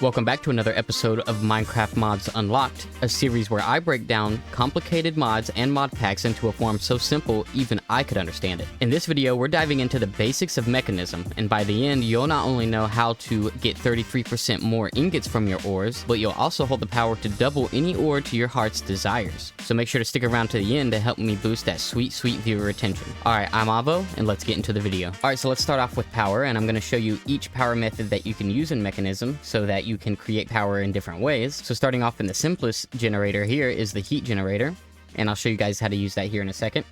Welcome back to another episode of Minecraft Mods Unlocked, a series where I break down complicated mods and mod packs into a form so simple even I could understand it. In this video, we're diving into the basics of Mekanism, and by the end, you'll not only know how to get 33% more ingots from your ores, but you'll also hold the power to double any ore to your heart's desires. So make sure to stick around to the end to help me boost that sweet viewer retention. Alright, I'm Avo, and let's get into the video. Alright, so let's start off with power, and I'm going to show you each power method that you can use in Mekanism so that you can create power in different ways. So starting off in the simplest generator here is the heat generator, and I'll show you guys how to use that here in a second.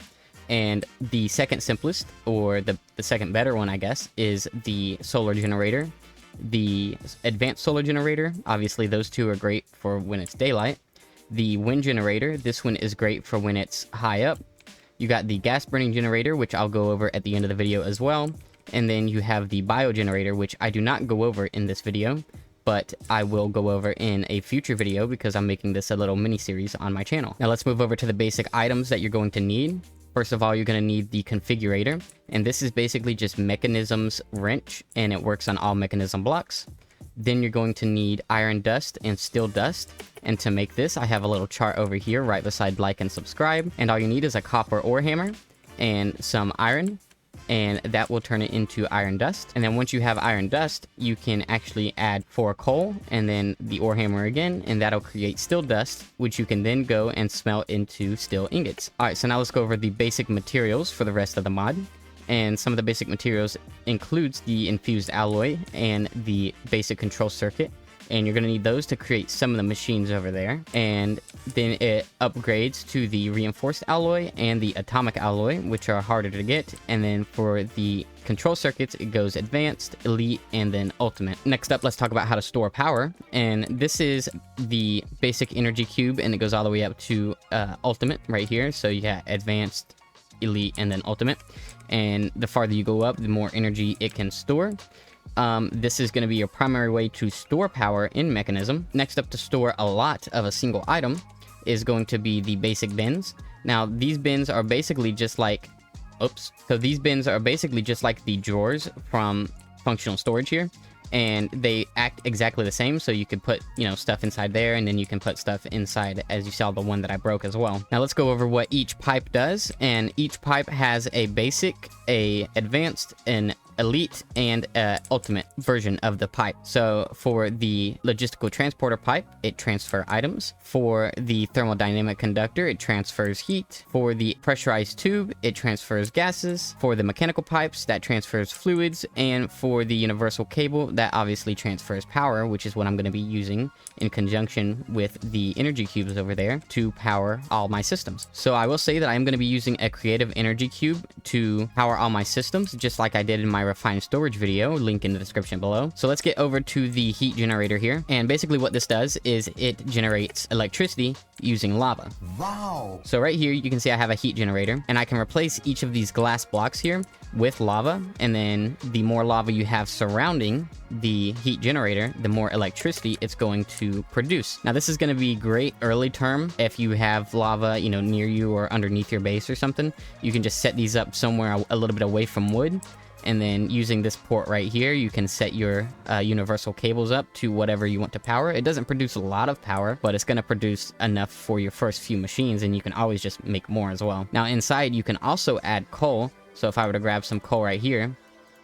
And the second simplest, or the second better one, I guess, is the solar generator. The advanced solar generator, obviously those two are great for when it's daylight. The wind generator, this one is great for when it's high up. You got the gas burning generator, which I'll go over at the end of the video as well. And then you have the bio generator, which I do not go over in this video, but I will go over in a future video because I'm making this a little mini series on my channel. Now let's move over to the basic items that you're going to need. First of all, you're going to need the configurator, and this is basically just Mekanism's wrench, and it works on all Mekanism blocks. Then you're going to need iron dust and steel dust, and to make this, I have a little chart over here right beside like and subscribe, and all you need is a copper ore hammer and some iron, and that will turn it into iron dust. And then once you have iron dust, you can actually add 4 coal and then the ore hammer again, and that'll create steel dust, which you can then go and smelt into steel ingots. Alright, so now let's go over the basic materials for the rest of the mod. And some of the basic materials includes the infused alloy and the basic control circuit, and you're going to need those to create some of the machines over there. And then it upgrades to the reinforced alloy and the atomic alloy, which are harder to get. And then for the control circuits, it goes advanced, elite, and then ultimate. Next up, let's talk about how to store power. And this is the basic energy cube, and it goes all the way up to ultimate right here. So you got advanced, elite, and then ultimate. And the farther you go up, the more energy it can store. This is going to be your primary way to store power in Mekanism. Next up, to store a lot of a single item is going to be the basic bins. Now, these bins are basically just like... these bins are basically just like the drawers from functional storage here. And they act exactly the same, so you could put, stuff inside there, and then you can put stuff inside, as you saw the one that I broke as well. Now let's go over what each pipe does, and each pipe has a basic, a advanced, an elite, and ultimate version of the pipe. So for the logistical transporter pipe, it transfers items. For the thermodynamic conductor, it transfers heat. For the pressurized tube, it transfers gases. For the mechanical pipes, that transfers fluids. And for the universal cable, that obviously transfers power, which is what I'm going to be using in conjunction with the energy cubes over there to power all my systems. So I will say that I'm going to be using a creative energy cube to power all my systems, just like I did in my refined storage video, link in the description below. So let's get over to the heat generator here, and basically what this does is it generates electricity using lava. Wow! So right here you can see I have a heat generator, and I can replace each of these glass blocks here with lava, and then the more lava you have surrounding the heat generator, the more electricity it's going to produce. Now this is going to be great early term if you have lava, near you or underneath your base or something. You can just set these up somewhere a little bit away from wood, and then using this port right here, you can set your universal cables up to whatever you want to power. It doesn't produce a lot of power, but it's going to produce enough for your first few machines, and you can always just make more as well. Now inside, you can also add coal. So if I were to grab some coal right here,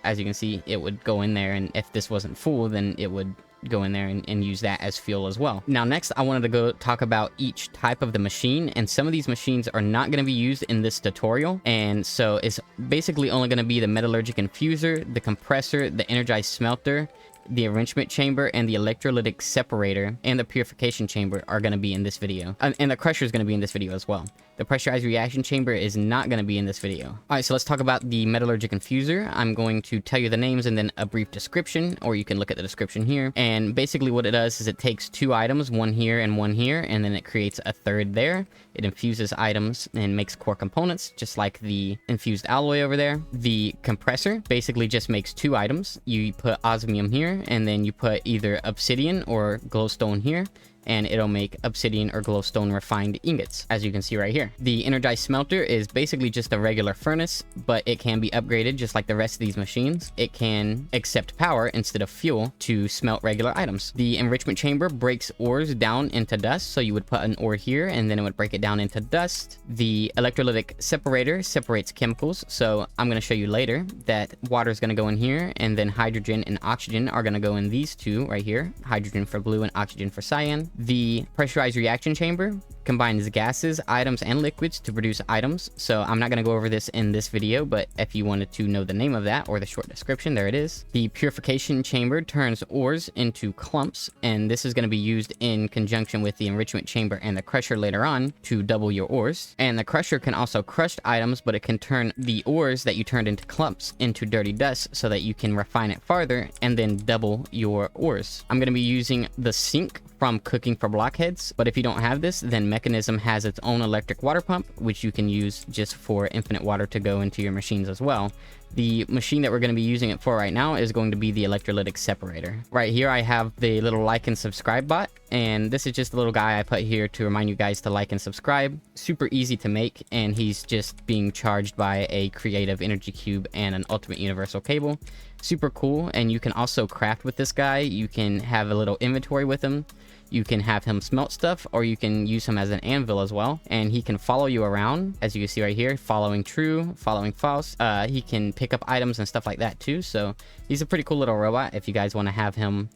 as you can see, it would go in there, and if this wasn't full, then it would go in there and use that as fuel as well. Now next, I wanted to go talk about each type of the machine, and some of these machines are not going to be used in this tutorial, and so it's basically only going to be the metallurgic infuser, the compressor, the energized smelter, the enrichment chamber, and the electrolytic separator, and the purification chamber are going to be in this video. And the crusher is going to be in this video as well. The pressurized reaction chamber is not going to be in this video. Alright, so let's talk about the metallurgic infuser. I'm going to tell you the names and then a brief description, or you can look at the description here. And basically what it does is it takes 2 items, one here, and then it creates a third there. It infuses items and makes core components, just like the infused alloy over there. The compressor basically just makes 2 items. You put osmium here, and then you put either obsidian or glowstone here. and it'll make obsidian or glowstone refined ingots, as you can see right here. The energized smelter is basically just a regular furnace, but it can be upgraded just like the rest of these machines. It can accept power instead of fuel to smelt regular items. The enrichment chamber breaks ores down into dust, so you would put an ore here and then it would break it down into dust. The electrolytic separator separates chemicals, so I'm going to show you later that water is going to go in here, and then hydrogen and oxygen are going to go in these two right here, hydrogen for blue and oxygen for cyan. The pressurized reaction chamber combines gases, items, and liquids to produce items. So I'm not going to go over this in this video, but if you wanted to know the name of that or the short description, there it is. The purification chamber turns ores into clumps, and this is going to be used in conjunction with the enrichment chamber and the crusher later on to double your ores. And the crusher can also crush items, but it can turn the ores that you turned into clumps into dirty dust so that you can refine it farther and then double your ores. I'm going to be using the sink from cooking for blockheads, but if you don't have this, then Mekanism has its own electric water pump, which you can use just for infinite water to go into your machines as well. The machine that we're going to be using it for right now is going to be the electrolytic separator. Right here I have the little like and subscribe bot, and this is just a little guy I put here to remind you guys to like and subscribe. Super easy to make, and he's just being charged by a creative energy cube and an ultimate universal cable. Super cool, and you can also craft with this guy. You can have a little inventory with him. You can have him smelt stuff, or you can use him as an anvil as well. And he can follow you around, as you can see right here, following true, following false. He can pick up items and stuff like that too. So he's a pretty cool little robot if you guys want to have him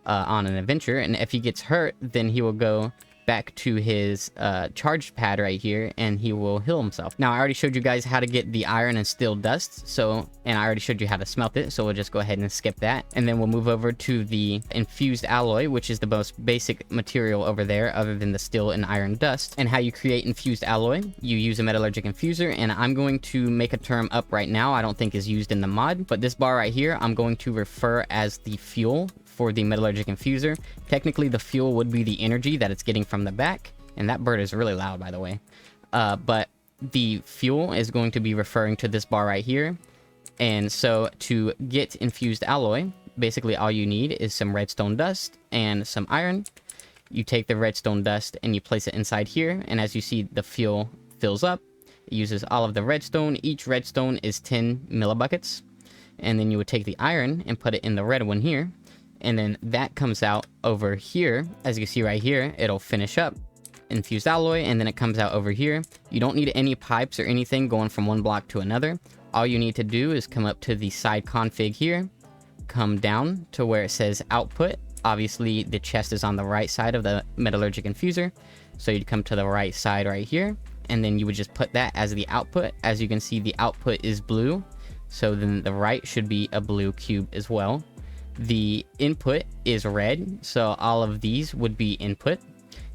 on an adventure. And if he gets hurt, then he will go back to his charged pad right here, and he will heal himself. Now, I already showed you guys how to get the iron and steel dust, and I already showed you how to smelt it, so we'll just go ahead and skip that. And then we'll move over to the infused alloy, which is the most basic material over there other than the steel and iron dust. And how you create infused alloy: you use a metallurgic infuser, and I'm going to make a term up right now I don't think is used in the mod, but this bar right here I'm going to refer as the fuel for the metallurgic infuser. Technically, the fuel would be the energy that it's getting from the back, and that bird is really loud, by the way. But the fuel is going to be referring to this bar right here. And so to get infused alloy, basically all you need is some redstone dust and some iron. You take the redstone dust and you place it inside here, and as you see, the fuel fills up. It uses all of the redstone. Each redstone is 10 millibuckets. And then you would take the iron and put it in the red one here, and then that comes out over here. As you can see right here, it'll finish up infused alloy, and then it comes out over here. You don't need any pipes or anything going from one block to another. All you need to do is come up to the side config here, come down to where it says output. Obviously the chest is on the right side of the metallurgic infuser, so you'd come to the right side right here, and then you would just put that as the output. As you can see, the output is blue, so then the right should be a blue cube as well. The input is red, so all of these would be input.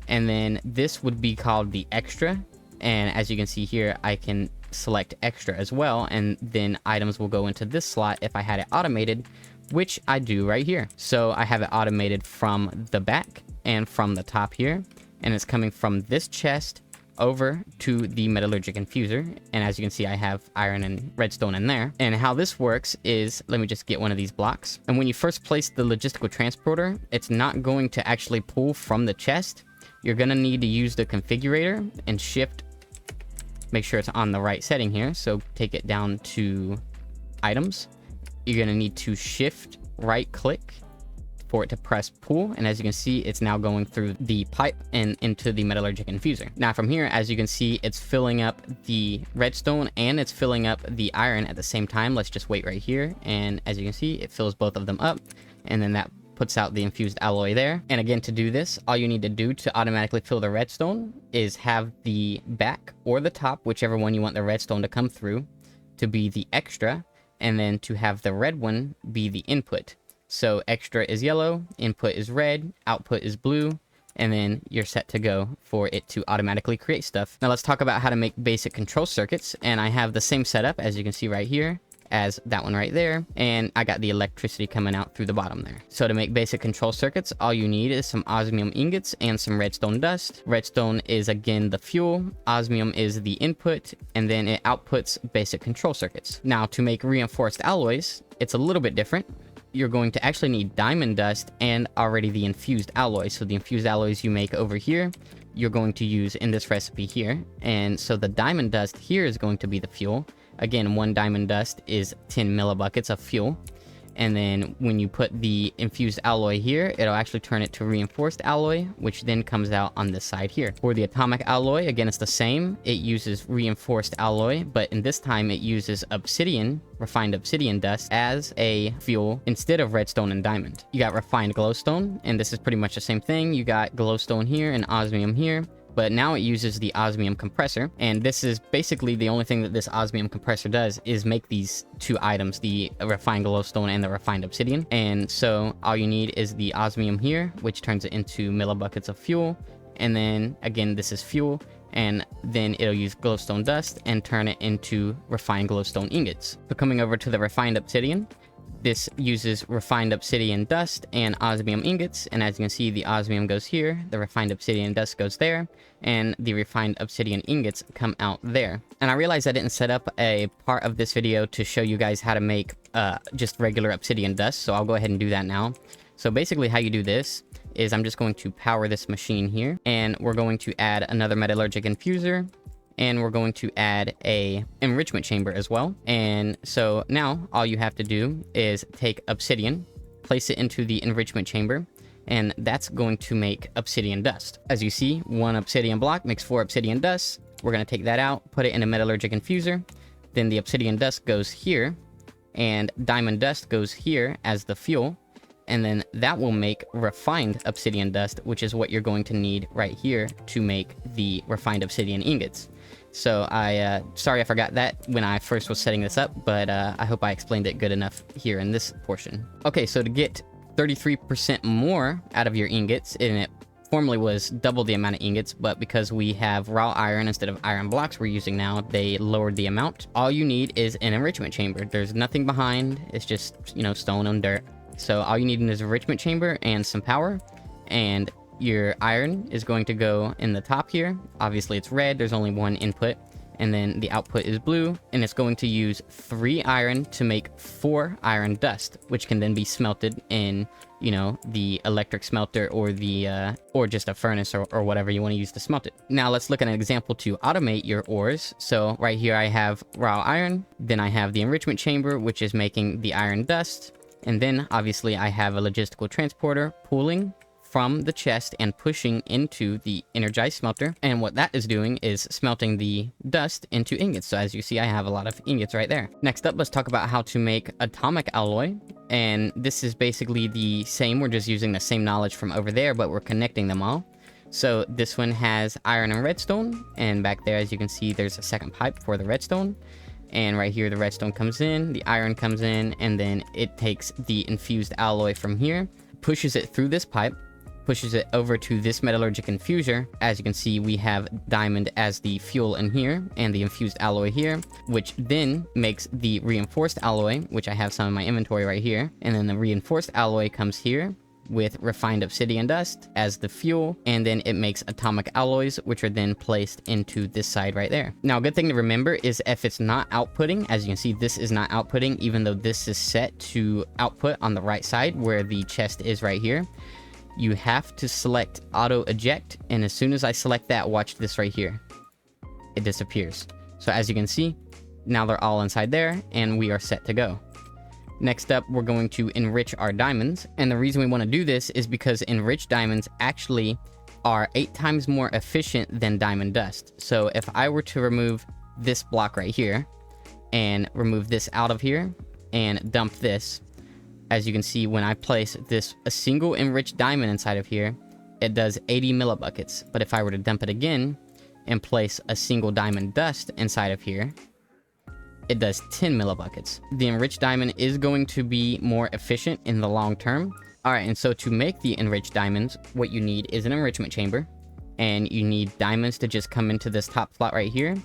And then this would be called the extra. And as you can see here, I can select extra as well, and then items will go into this slot if I had it automated, which I do right here. So I have it automated from the back and from the top here, and it's coming from this chest over to the metallurgic infuser. And as you can see, I have iron and redstone in there. And how this works is, let me just get one of these blocks. And when you first place the logistical transporter, it's not going to actually pull from the chest. You're gonna need to use the configurator and shift, make sure it's on the right setting here. So take it down to items. You're gonna need to shift right click for it to press pull, and as you can see, it's now going through the pipe and into the metallurgic infuser. Now from here, as you can see, it's filling up the redstone and it's filling up the iron at the same time. Let's just wait right here, and as you can see, it fills both of them up, and then that puts out the infused alloy there. And again, to do this, all you need to do to automatically fill the redstone is have the back or the top, whichever one you want the redstone to come through, to be the extra, and then to have the red one be the input. So extra is yellow, input is red, output is blue, and then you're set to go for it to automatically create stuff. Now let's talk about how to make basic control circuits, and I have the same setup as you can see right here as that one right there, and I got the electricity coming out through the bottom there. So to make basic control circuits, all you need is some osmium ingots and some redstone dust. Redstone is again the fuel, osmium is the input, and then it outputs basic control circuits. Now to make reinforced alloys, it's a little bit different. you're going to actually need diamond dust and already the infused alloy. So the infused alloys you make over here, you're going to use in this recipe here. And so the diamond dust here is going to be the fuel. Again, 1 diamond dust is 10 millibuckets of fuel. And then when you put the infused alloy here, it'll actually turn it to reinforced alloy, which then comes out on this side here. For the atomic alloy, again, it's the same. It uses reinforced alloy, but in this time it uses obsidian, refined obsidian dust, as a fuel instead of redstone and diamond. You got refined glowstone, and this is pretty much the same thing. You got glowstone here and osmium here. But now it uses the osmium compressor, and this is basically the only thing that this osmium compressor does is make these 2 items, the refined glowstone and the refined obsidian. And so all you need is the osmium here, which turns it into millibuckets of fuel, and then again this is fuel, and then it'll use glowstone dust and turn it into refined glowstone ingots. So coming over to the refined obsidian, this uses refined obsidian dust and osmium ingots, and as you can see, the osmium goes here, the refined obsidian dust goes there, and the refined obsidian ingots come out there. And I realized I didn't set up a part of this video to show you guys how to make just regular obsidian dust, so I'll go ahead and do that now. So basically how you do this is I'm just going to power this machine here, and we're going to add another metallurgic infuser, and we're going to add a enrichment chamber as well. And so now all you have to do is take obsidian, place it into the enrichment chamber, and that's going to make obsidian dust. As you see, 1 obsidian block makes 4 obsidian dust. We're going to take that out, put it in a metallurgic infuser. Then the obsidian dust goes here, and diamond dust goes here as the fuel. And then that will make refined obsidian dust, which is what you're going to need right here to make the refined obsidian ingots. So sorry I forgot that when I first was setting this up, but I hope I explained it good enough here in this portion. Okay, so to get 33% more out of your ingots, and it formerly was double the amount of ingots, but because we have raw iron instead of iron blocks we're using now, they lowered the amount. All you need is an enrichment chamber. There's nothing behind, it's just, you know, stone and dirt. So all you need is an enrichment chamber and some power, and your iron is going to go in the top here. Obviously it's red, there's only 1 input, and then the output is blue, and it's going to use 3 iron to make 4 iron dust, which can then be smelted in, you know, the electric smelter or the or just a furnace or whatever you want to use to smelt it. Now let's look at an example to automate your ores. So right here I have raw iron, then I have the enrichment chamber, which is making the iron dust, and then obviously I have a logistical transporter pulling from the chest and pushing into the energized smelter, and what that is doing is smelting the dust into ingots. So as you see, I have a lot of ingots right there. Next up, let's talk about how to make atomic alloy, and this is basically the same. We're just using the same knowledge from over there, but we're connecting them all. So this one has iron and redstone, and back there, as you can see, there's a second pipe for the redstone. And right here, the redstone comes in, the iron comes in, and then it takes the infused alloy from here, pushes it through this pipe, pushes it over to this metallurgic infuser. As you can see, we have diamond as the fuel in here, and the infused alloy here, which then makes the reinforced alloy, which I have some in my inventory right here. And then the reinforced alloy comes here with refined obsidian dust as the fuel, and then it makes atomic alloys, which are then placed into this side right there. Now, a good thing to remember is if it's not outputting, as you can see, this is not outputting, even though this is set to output on the right side where the chest is right here. You have to select auto eject, and as soon as I select that, watch this right here. It disappears. So as you can see, now they're all inside there, and we are set to go. Next up, we're going to enrich our diamonds, and the reason we want to do this is because enriched diamonds actually are 8 times more efficient than diamond dust. So if I were to remove this block right here, and remove this out of here, and dump this, as you can see, when I place a single enriched diamond inside of here, it does 80 millibuckets. But if I were to dump it again and place a single diamond dust inside of here, it does 10 millibuckets. The enriched diamond is going to be more efficient in the long term. Alright, and so to make the enriched diamonds, what you need is an enrichment chamber, and you need diamonds to just come into this top slot right here,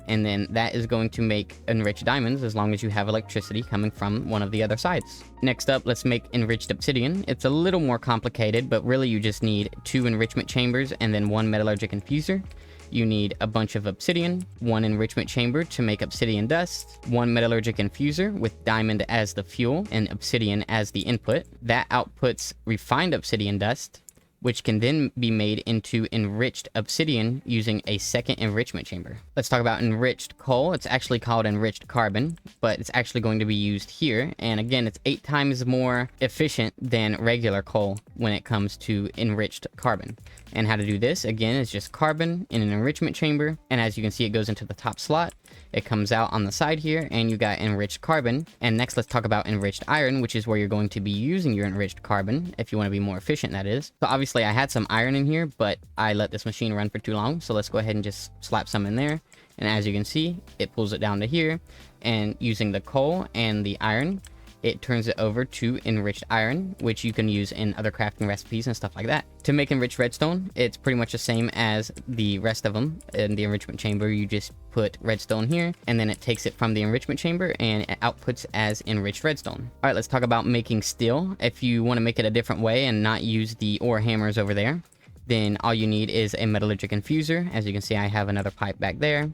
and then that is going to make enriched diamonds as long as you have electricity coming from one of the other sides. Next up, let's make enriched obsidian. It's a little more complicated, but really you just need 2 enrichment chambers and then 1 metallurgic infuser. You need a bunch of obsidian, 1 enrichment chamber to make obsidian dust, 1 metallurgic infuser with diamond as the fuel and obsidian as the input. That outputs refined obsidian dust, which can then be made into enriched obsidian using a second enrichment chamber. Let's talk about enriched coal. It's actually called enriched carbon, but it's actually going to be used here. And again, it's 8 times more efficient than regular coal when it comes to enriched carbon. And how to do this, again, is just carbon in an enrichment chamber. And as you can see, it goes into the top slot. It comes out on the side here, and you got enriched carbon. And next, let's talk about enriched iron, which is where you're going to be using your enriched carbon, if you want to be more efficient, that is. So obviously, I had some iron in here, but I let this machine run for too long. So let's go ahead and just slap some in there. And as you can see, it pulls it down to here. And using the coal and the iron, it turns it over to enriched iron, which you can use in other crafting recipes and stuff like that. To make enriched redstone, it's pretty much the same as the rest of them. In the enrichment chamber, you just put redstone here, and then it takes it from the enrichment chamber and it outputs as enriched redstone. All right, let's talk about making steel. If you want to make it a different way and not use the ore hammers over there, then all you need is a metallurgic infuser. As you can see, I have another pipe back there.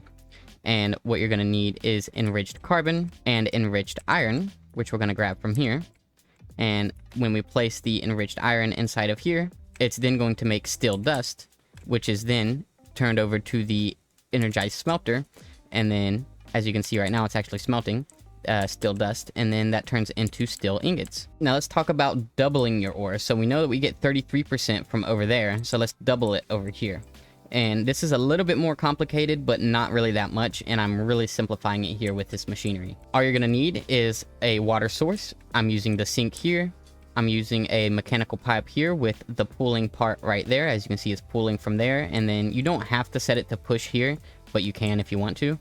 And what you're going to need is enriched carbon and enriched iron, which we're going to grab from here. And when we place the enriched iron inside of here, it's then going to make steel dust, which is then turned over to the energized smelter. And then, as you can see right now, it's actually smelting steel dust, and then that turns into steel ingots. Now let's talk about doubling your ore. So we know that we get 33% from over there, so let's double it over here. And this is a little bit more complicated, but not really that much, and I'm really simplifying it here with this machinery. All you're gonna need is a water source. I'm using the sink here. I'm using a mechanical pipe here with the pooling part right there. As you can see, it's pooling from there, and then you don't have to set it to push here, but you can if you want to.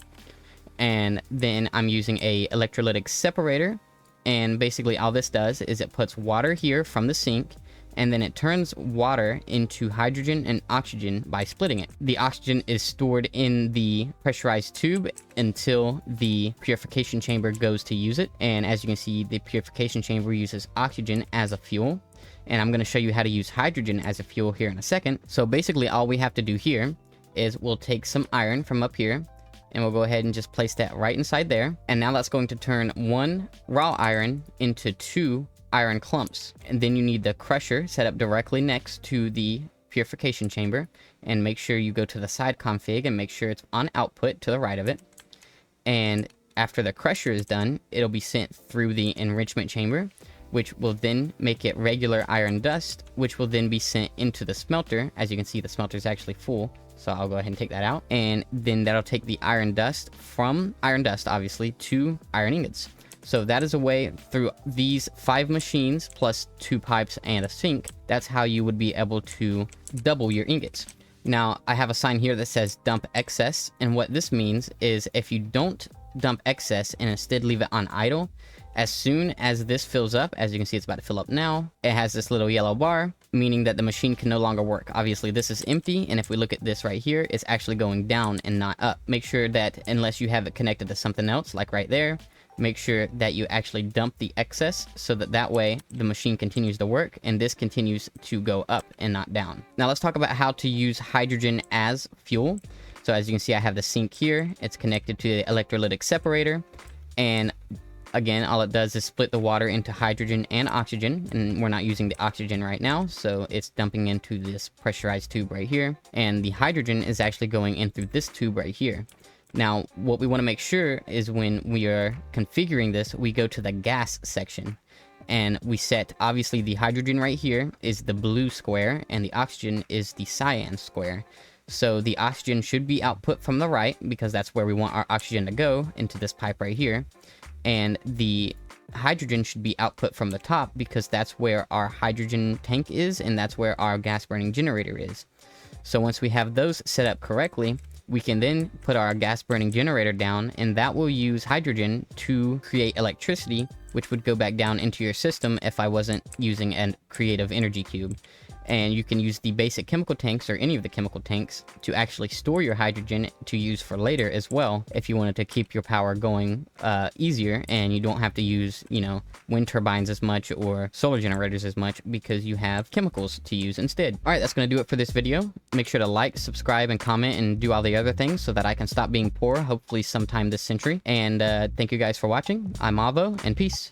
And then I'm using a electrolytic separator, and basically all this does is it puts water here from the sink, and then it turns water into hydrogen and oxygen by splitting it. The oxygen is stored in the pressurized tube until the purification chamber goes to use it. And as you can see, the purification chamber uses oxygen as a fuel. And I'm going to show you how to use hydrogen as a fuel here in a second. So basically all we have to do here is we'll take some iron from up here, and we'll go ahead and just place that right inside there. And now that's going to turn 1 raw iron into 2 iron clumps. And then you need the crusher set up directly next to the purification chamber, and make sure you go to the side config and make sure it's on output to the right of it. And after the crusher is done, it'll be sent through the enrichment chamber, which will then make it regular iron dust, which will then be sent into the smelter. As you can see, the smelter is actually full, so I'll go ahead and take that out. And then that'll take the iron dust from iron dust, obviously, to iron ingots. So that is a way through these 5 machines plus 2 pipes and a sink. That's how you would be able to double your ingots. Now, I have a sign here that says dump excess, and what this means is if you don't dump excess and instead leave it on idle, as soon as this fills up, as you can see, it's about to fill up now, it has this little yellow bar, meaning that the machine can no longer work. Obviously, this is empty, and if we look at this right here, it's actually going down and not up. Make sure that unless you have it connected to something else, like right there, make sure that you actually dump the excess so that way the machine continues to work and this continues to go up and not down. Now let's talk about how to use hydrogen as fuel. So as you can see, I have the sink here. It's connected to the electrolytic separator, and again, all it does is split the water into hydrogen and oxygen, and we're not using the oxygen right now, so it's dumping into this pressurized tube right here, and the hydrogen is actually going in through this tube right here. Now, what we want to make sure is when we are configuring this, we go to the gas section, and we set, obviously, the hydrogen right here is the blue square, and the oxygen is the cyan square. So the oxygen should be output from the right, because that's where we want our oxygen to go, into this pipe right here. And the hydrogen should be output from the top, because that's where our hydrogen tank is, and that's where our gas burning generator is. So once we have those set up correctly, we can then put our gas burning generator down, and that will use hydrogen to create electricity, which would go back down into your system if I wasn't using a creative energy cube. and you can use the basic chemical tanks or any of the chemical tanks to actually store your hydrogen to use for later as well, if you wanted to keep your power going easier, and you don't have to use, you know, wind turbines as much or solar generators as much because you have chemicals to use instead. All right, that's going to do it for this video. Make sure to like, subscribe, and comment, and do all the other things so that I can stop being poor, hopefully sometime this century. And thank you guys for watching. I'm Avo, and peace.